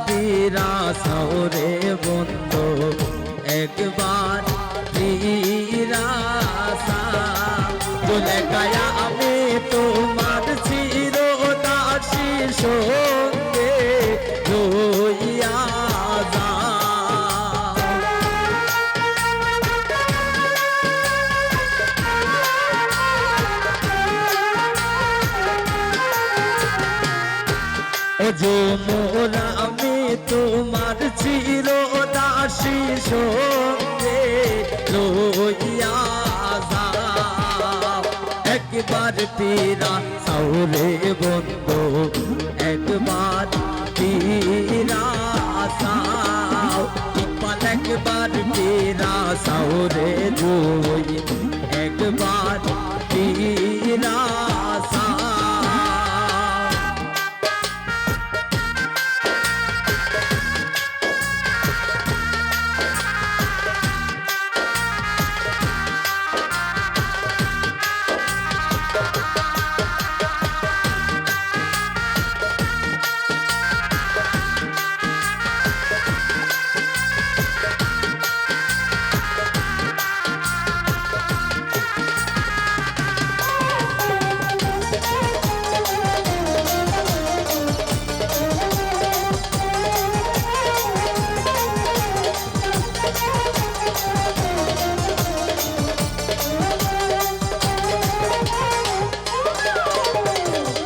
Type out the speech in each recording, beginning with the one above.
পীরা সৌরে বন্ধু একবার পীরা চলে গায়া আমি তোমার চিরদাসী সঙ্গে রইয়া মোর আমি তোমার চিরদাসী সঙ্গে লইয়া যাও একবার পীরা সৌরে বন্ধু একবার পীরা যাও ইকবাল একবার পীরা সৌরে দুই একবার পীরা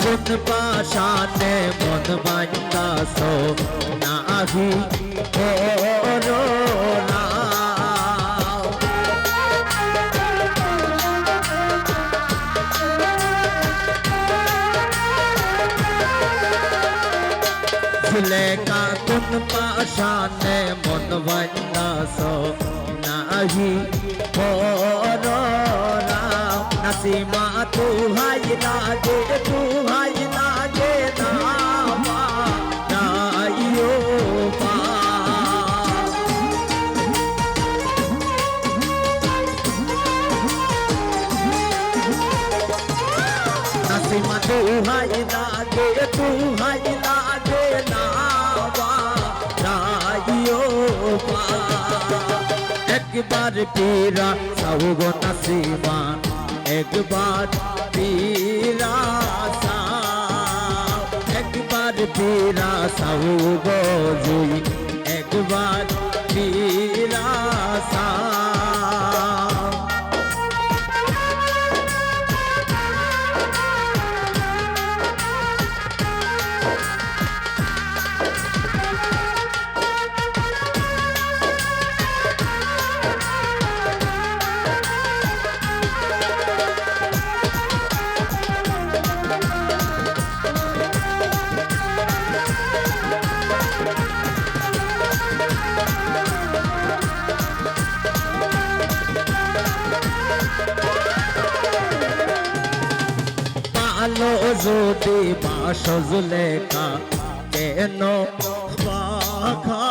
কোন পাশানে মন বান্দাস নাহি করোনা ঝুলেকা কোন পাশানে মন বান্দাস নাহি করোনা নসিমা তু হাই লাগে নামা নাইও পা নসিমা তু হাই লাগে নামা নাইও পা একবার পীরা সৌগো নসিমা একবার পীরা একবার পীরা সৌগো জুই একবার পীরা আলো যদি বাস জুলেখা কেন পাখা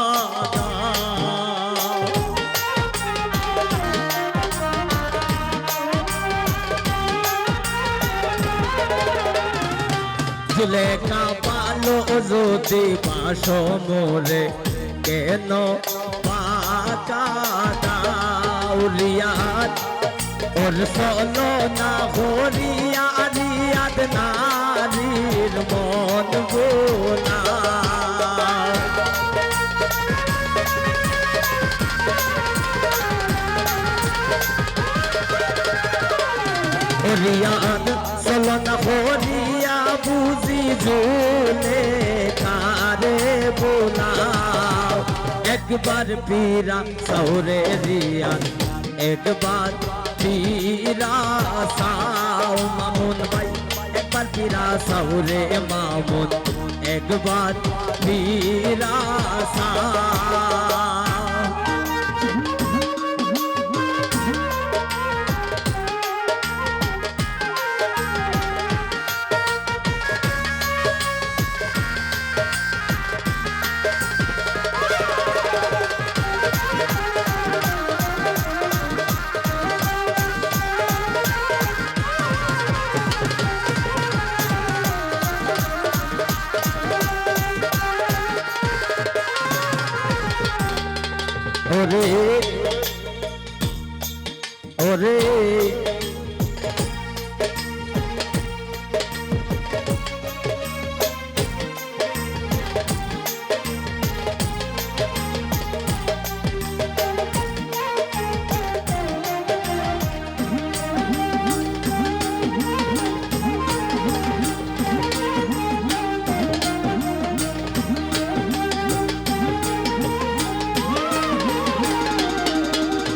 জুলেখা পালো যদি বাস মোরে কেন পাখা দাউরিয়াত ওর সলো না হরিয়া রিয়াদ নারীর মন বোনা হরিয়াদ সলো না হরিয়া বুঝি ঝুলে কারে বোলাও একবার পীরা সৌরে রিয়াদ একবার পীরা সাও মামুন ভাই একবার পীরা সৌরে মামুন একবার পীরা সাও ওরে ওরে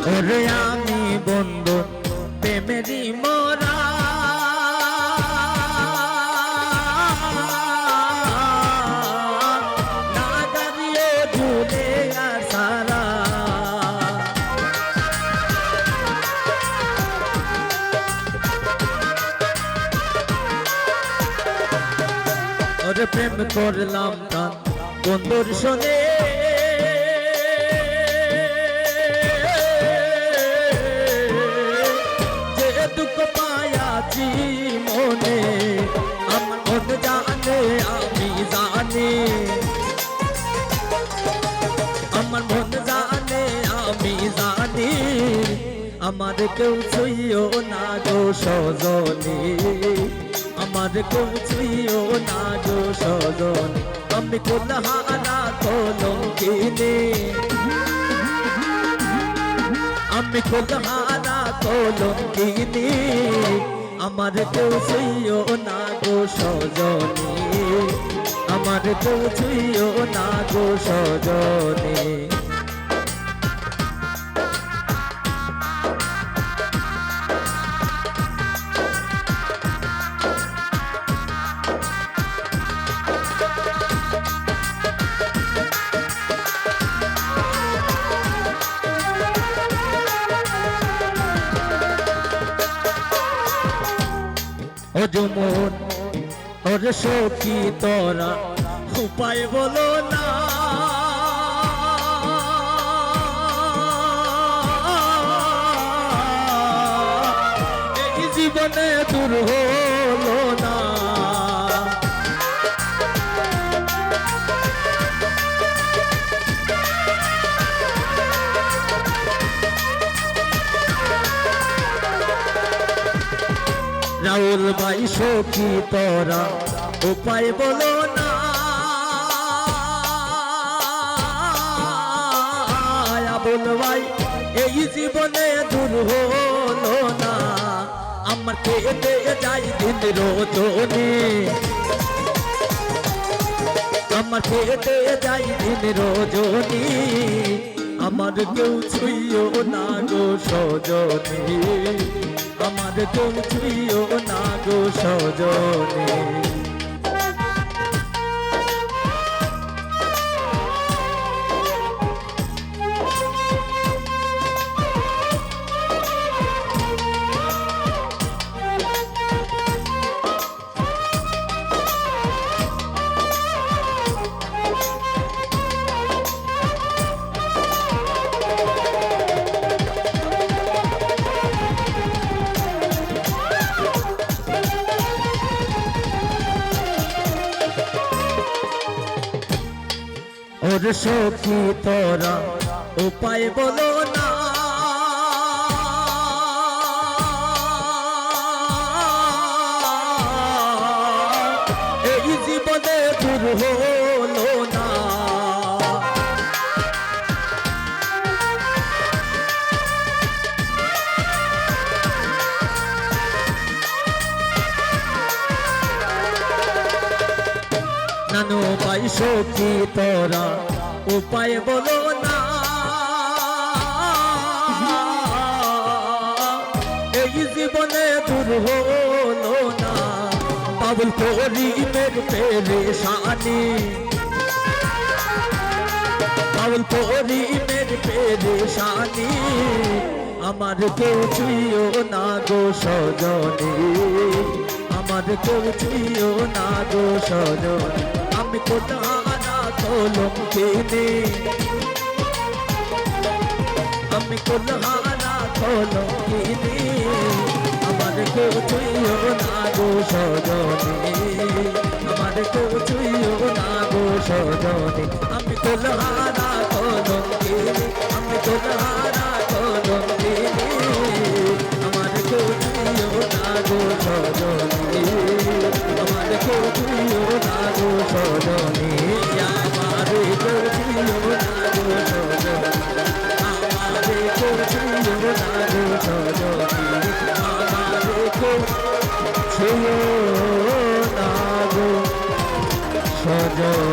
ওরে আমি বন্ধু প্রেমেরই মোরা না দাঁড়িয়ে ঝুলে সারা ওরে প্রেম করলাম তার বন্ধুর শোনে দুঃখ পায়াছি মনে আমার মন জানে আমি জানি আমার মন জানে আমি জানি আমার কেউ ছুঁইও না গো সজনী আমার কেউ ছুঁইও না গো সজনী আমি কুলহারা কলঙ্কিনী আমি কুলহারা কলঙ্কিনী আমার কেউ ছুঁইও না গো সজনী আমার কেউ ছুঁইও না গো সজনী ও যমুন ওর সখী তোরা উপায় বলো না এই জীবনে দূর হলো না রাহুল ভাই সখী তোরা উপায় বলো না আবুল ভাই এই জীবনে দূর হলো না আমার কেটে যাই দিন রজনী আমার কেটে যাই দিন রজনী আমার কেউ ছুঁইও না গো সজনী আমার কেউ ছুঁইও না গো সজনী ওর সখী তোরা উপায় বলো না এই জীবনে দূর হলো না নানু ভাই সখী তোরা উপায় বলো না এই জীবনে দূর হলো না বাবুল করিমের পেরেশানি বাবুল করিমের পেরেশানি আমার কেউ ছুঁইও না গো সজনী আমার কেউ ছুঁইও না গো সজনী আমি কোথারা কলঙ্কিনী আমি কোথারা কলঙ্কিনী আমার কেউ ছুঁইও না গো সজনী আমার কেউ ছুঁইও না গো সজনী আমি কোথারা কলঙ্কিনী আমি কোথারা ছুঁয়ো না গো সজনী।